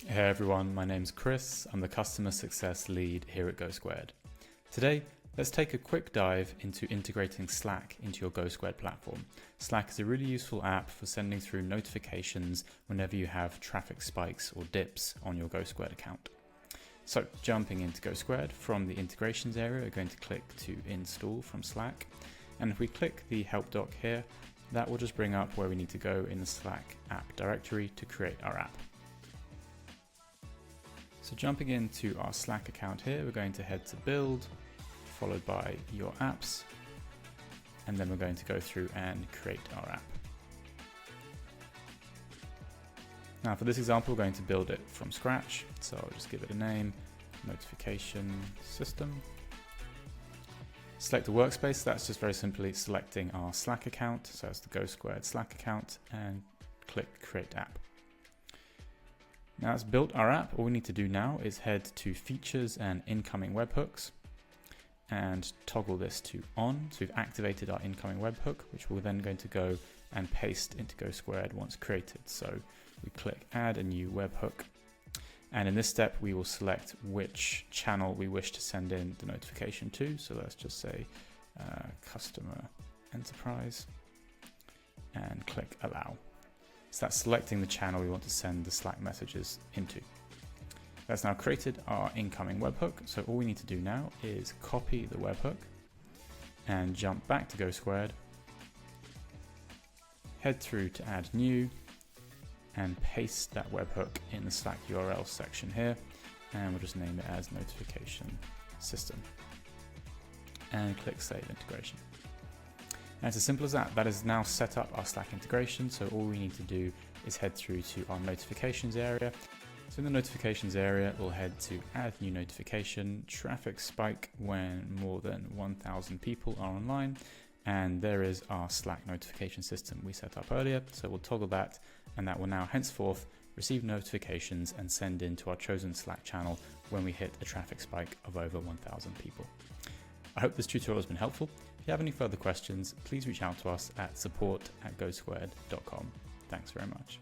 Hey everyone, my name's Chris. I'm the Customer Success Lead here at GoSquared. Today, let's take a quick dive into integrating Slack into your GoSquared platform. Slack is a really useful app for sending through notifications whenever you have traffic spikes or dips on your GoSquared account. So, jumping into GoSquared, from the integrations area, we're going to click to install from Slack. And if we click the help doc here, that will just bring up where we need to go in the Slack app directory to create our app. So jumping into our Slack account here, we're going to head to build, followed by your apps, and then we're going to go through and create our app. Now for this example, we're going to build it from scratch. So I'll just give it a name, notification system. Select a workspace. That's just very simply selecting our Slack account. So it's the GoSquared Slack account, and click create app. Now it's built our app. All we need to do now is head to features and incoming webhooks and toggle this to on. So we've activated our incoming webhook, which we're then going to go and paste into GoSquared once created. So we click add a new webhook. And in this step, we will select which channel we wish to send in the notification to. So let's just say customer enterprise and click allow. So that's selecting the channel we want to send the Slack messages into. That's now created our incoming webhook. So all we need to do now is copy the webhook and jump back to GoSquared, head through to add new, and paste that webhook in the Slack URL section here. And we'll just name it as notification system and click save integration. And it's as simple as that. That has now set up our Slack integration. So all we need to do is head through to our notifications area. So in the notifications area, we'll head to add new notification, traffic spike when more than 1,000 people are online. And there is our Slack notification system we set up earlier. So we'll toggle that, and that will now henceforth receive notifications and send into our chosen Slack channel when we hit a traffic spike of over 1,000 people. I hope this tutorial has been helpful. If you have any further questions, please reach out to us at support@gosquared.com. Thanks very much.